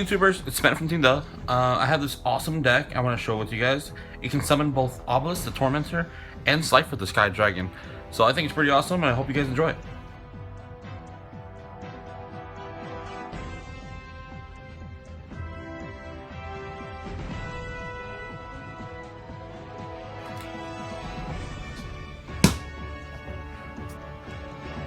YouTubers, it's Matt from TeemTHE. I have this awesome deck I want to show with you guys. It can summon both Obelisk, the Tormentor, and Slifer, the Sky Dragon. So I think it's pretty awesome, and I hope you guys enjoy it.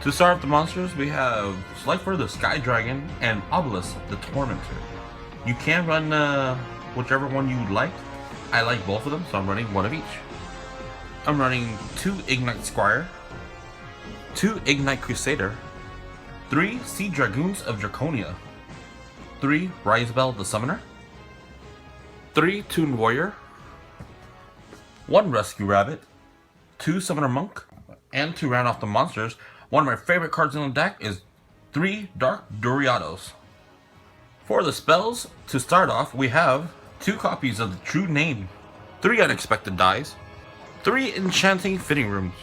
To start off the monsters, we have Slifer, the Sky Dragon, and Obelisk, the Tormentor. You can run whichever one you like. I like both of them, so I'm running one of each. I'm running 2 Ignite Squire, 2 Ignite Crusader, 3 Sea Dragoons of Draconia, 3 Risebell the Summoner, 3 Toon Warrior, 1 Rescue Rabbit, 2 Summoner Monk, and to round off the monsters, one of my favorite cards in the deck is 3 Dark Doriados. For the spells, to start off, we have 2 copies of the True Name, 3 Unexpected Dies, 3 Enchanting Fitting Rooms,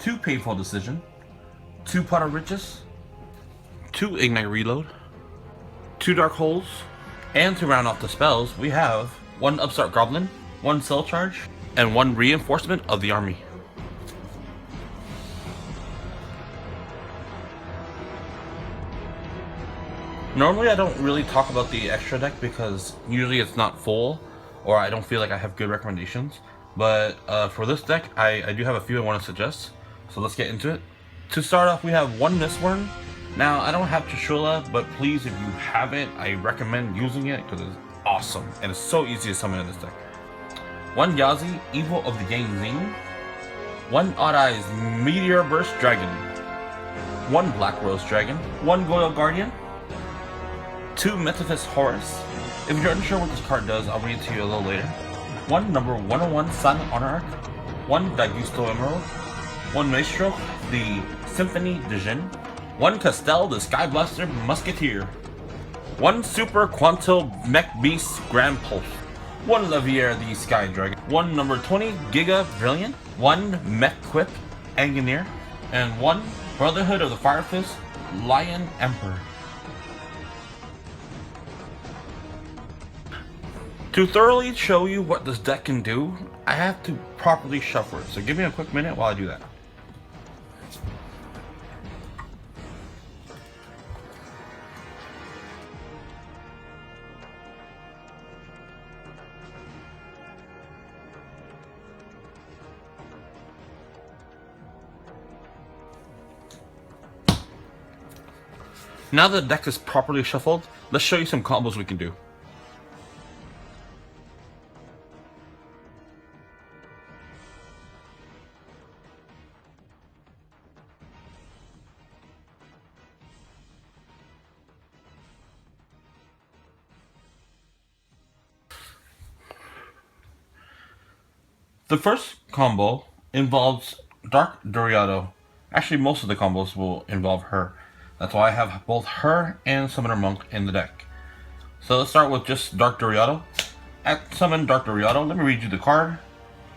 2 Painful Decision, 2 Pot of Riches, 2 Ignite Reload, 2 Dark Holes, and to round off the spells, we have 1 Upstart Goblin, 1 Cell Charge, and 1 Reinforcement of the Army. Normally I don't really talk about the extra deck because usually it's not full or I don't feel like I have good recommendations. But for this deck, I do have a few I want to suggest. So let's get into it. To start off, we have 1 Mistworm. Now, I don't have Trishula, but please, if you have it, I recommend using it because it's awesome. And it's so easy to summon in this deck. 1 Yazi, Evil of the Gang Zing. 1 Odd Eyes, Meteor Burst Dragon. 1 Black Rose Dragon. 1 Goyle Guardian. 2 Metaphys Horus. If you're unsure what this card does, I'll read it to you a little later. 1 number 101 Silent Honor Arc. 1 Daigusto Emerald. 1 Maestro, the Symphony de Jin. 1 Castel, the Sky Blaster Musketeer. 1 Super Quanto Mech Beast Grand Pulse. 1 Levier, the Sky Dragon. 1 number 20 Giga Brilliant. 1 Mech Quip Angineer. And 1 Brotherhood of the Fire Fist Lion Emperor. To thoroughly show you what this deck can do, I have to properly shuffle it, so give me a quick minute while I do that. Now that the deck is properly shuffled, let's show you some combos we can do. The first combo involves Dark Doriado. Actually, most of the combos will involve her. That's why I have both her and Summoner Monk in the deck. So let's start with just Dark Doriado. At Summon Dark Doriado, let me read you the card.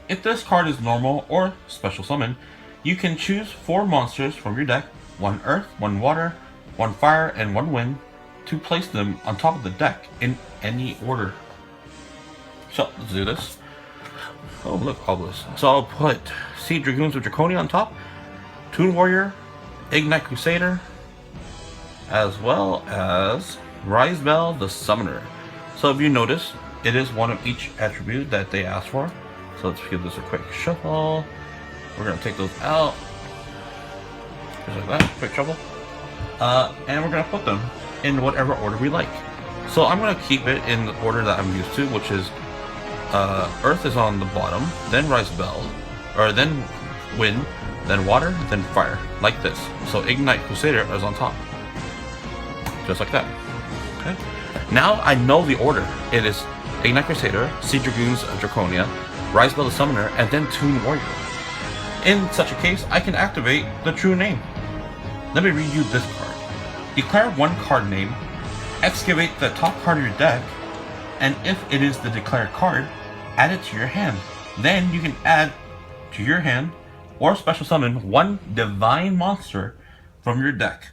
If this card is normal or special summon, you can choose 4 monsters from your deck, 1 Earth, 1 Water, 1 Fire, and 1 Wind, to place them on top of the deck in any order. So let's do this. Oh look, Obelisk. So I'll put Sea Dragoons of Draconia on top, Toon Warrior, Ignite Crusader, as well as Risebell the Summoner. So if you notice, it is one of each attribute that they asked for. So let's give this a quick shuffle. We're gonna take those out. Just like that, quick shuffle. And we're gonna put them in whatever order we like. So I'm gonna keep it in the order that I'm used to, which is Earth is on the bottom, then Risebell, or then Wind, then Water, then Fire, like this. So Ignite Crusader is on top, just like that. Okay. Now I know the order. It is Ignite Crusader, Sea Dragoons of Draconia, Risebell the Summoner, and then Toon Warrior. In such a case, I can activate the True Name. Let me read you this card. Declare 1 card name, excavate the top card of your deck, and if it is the declared card, add it to your hand. Then you can add to your hand or special summon 1 divine monster from your deck.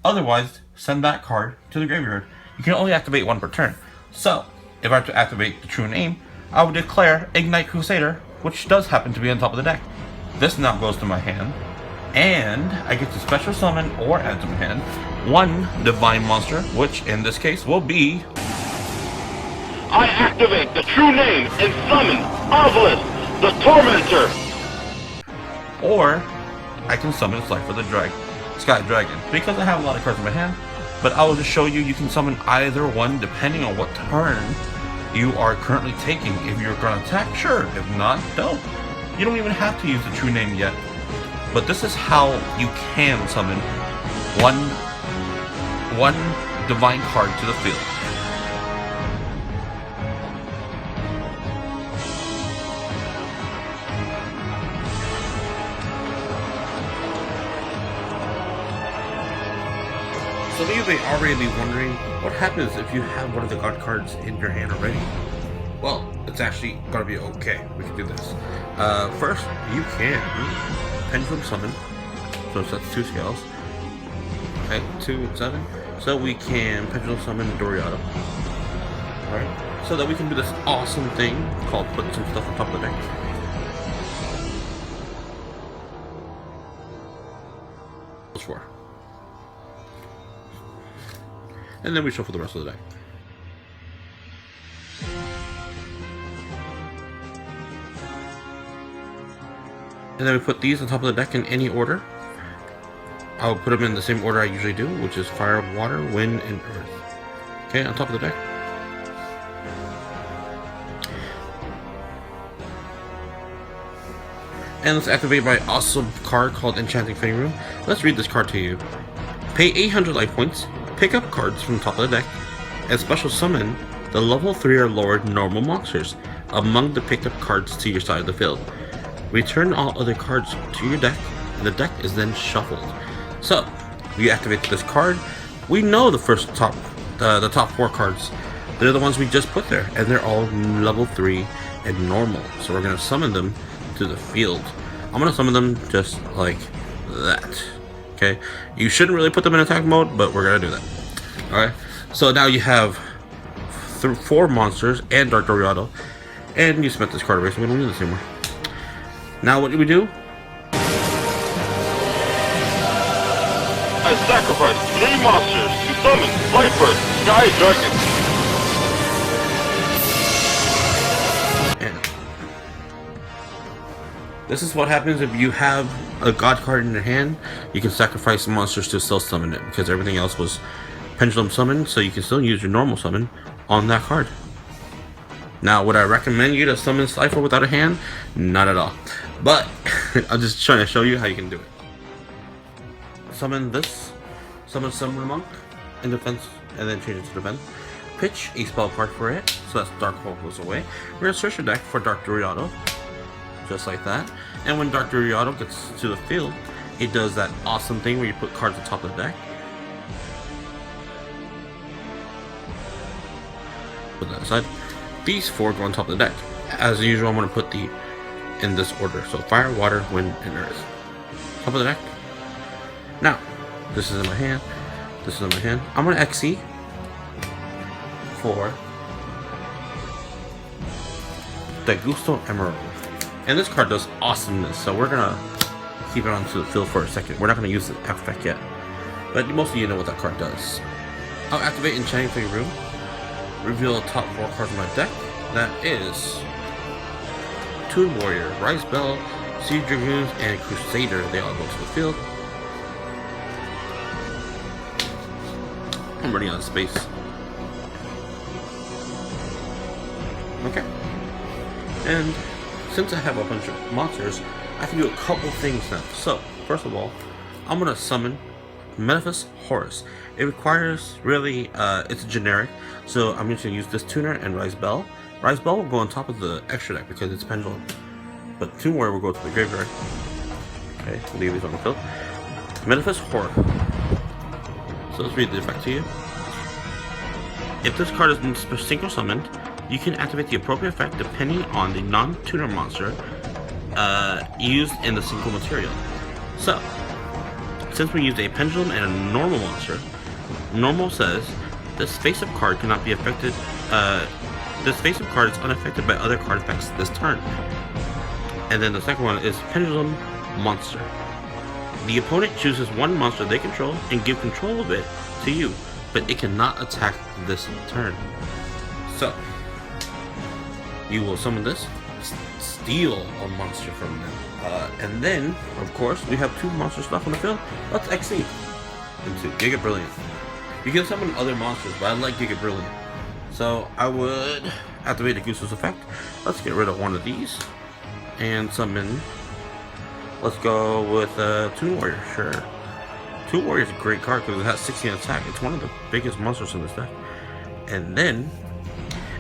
Otherwise, send that card to the graveyard. you can only activate one per turn. So, if I were to activate the true name, I would declare Ignite Crusader, which does happen to be on top of the deck. This now goes to my hand, and I get to special summon or add to my hand one divine monster, which in this case will be... I activate the true name and summon Obelisk, the Tormentor. Or I can summon Slifer the Sky Dragon, because I have a lot of cards in my hand. But I will just show you, you can summon either one depending on what turn you are currently taking. If you're going to attack, sure. If not, don't. You don't even have to use the true name yet. But this is how you can summon one divine card to the field. Some of you may already be wondering what happens if you have one of the god cards in your hand already. Well, it's actually gonna be okay. We can do this. First, you can pendulum summon. So that's 2 scales. Okay, 2 and 7. So we can pendulum summon Doriado. Alright. So that we can do this awesome thing called put some stuff on top of the deck. +4. And then we shuffle the rest of the deck. And then we put these on top of the deck in any order. I'll put them in the same order I usually do, which is fire, water, wind, and earth. Okay, on top of the deck. And let's activate my awesome card called Enchanting Fitting Room. Let's read this card to you. Pay 800 life points. Pick up cards from the top of the deck and special summon the level 3 or lower normal monsters among the picked up cards to your side of the field. Return all other cards to your deck, and the deck is then shuffled. So, we activate this card. We know the top 4 cards. They're the ones we just put there, and they're all level 3 and normal. So we're gonna summon them to the field. I'm gonna summon them just like that. Okay, you shouldn't really put them in attack mode, but we're gonna do that. Alright, so now you have 4 monsters and Dark Doriado, and you spent this card away, so we don't need this anymore. Now what do we do? I sacrifice 3 monsters to summon Slifer, Sky Dragon. This is what happens if you have a god card in your hand. You can sacrifice monsters to still summon it, because everything else was pendulum summoned, so you can still use your normal summon on that card. Now, would I recommend you to summon Slifer without a hand? Not at all. But I'm just trying to show you how you can do it. Summon this. Summon Summoner Monk in defense, and then change it to defense. Pitch a spell card for it, so that's Dark Hole goes away. We're gonna search your deck for Dark Doriado. Just like that. And when Dark Doriado gets to the field, it does that awesome thing where you put cards on top of the deck. Put that aside. These 4 go on top of the deck. As usual, I'm going to put the in this order. So fire, water, wind, and earth. Top of the deck. Now, this is in my hand. This is in my hand. I'm going to XE for the Gusto Emerald. And this card does awesomeness, so we're gonna keep it onto the field for a second. We're not gonna use the effect yet, but most of you know what that card does. I'll activate Enchanting Fitting Room, reveal the top 4 cards of my deck. That is Toon Warrior, Rise Bell, Sea Dragoons, and Crusader. They all go to the field. I'm running out of space. Okay. And since I have a bunch of monsters, I can do a couple things now. So, first of all, I'm going to summon Metaphys Horus. It requires, really, it's generic, so I'm going to use this tuner and Rise Bell. Rise Bell will go on top of the extra deck because it's pendulum. But Toon Warrior will go to the graveyard. Okay, leave these on the field. Metaphys Horus. So let's read the effect to you. If this card is synchro summoned, you can activate the appropriate effect depending on the non-tuner monster used in the single material. So, since we used a pendulum and a normal monster, normal says This face-up card cannot be affected. This face-up card is unaffected by other card effects this turn. And then the second one is Pendulum Monster. The opponent chooses one monster they control and give control of it to you, but it cannot attack this turn. So, you will summon this, steal a monster from them. And then, of course, we have 2 monsters left on the field. Let's exceed into Giga Brilliant. You can summon other monsters, but I like Giga Brilliant. So I would activate the Goose's effect. Let's get rid of one of these and summon. Let's go with Toon Warrior, sure. Toon Warrior is a great card because it has 16 attack. It's one of the biggest monsters in this deck. And then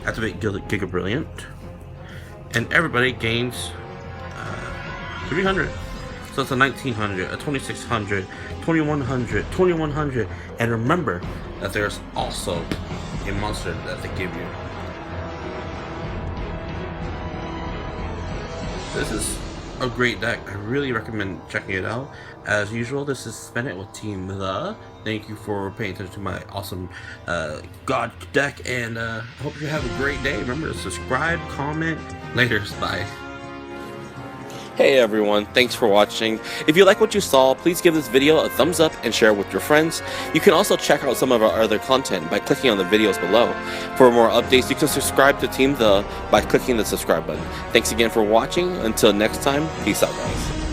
activate Giga Brilliant, and everybody gains 300. So it's a 1900, a 2600, 2100, 2100, and remember that there's also a monster that they give you. This is a great deck. I really recommend checking it out. As usual, this is Spin It with TeemTHE. Thank you for paying attention to my awesome God deck, and I hope you have a great day. Remember to subscribe, comment. Later, bye. Hey everyone, thanks for watching. If you like what you saw, please give this video a thumbs up and share it with your friends. You can also check out some of our other content by clicking on the videos below. For more updates, you can subscribe to TeemTHE by clicking the subscribe button. Thanks again for watching. Until next time, peace out guys.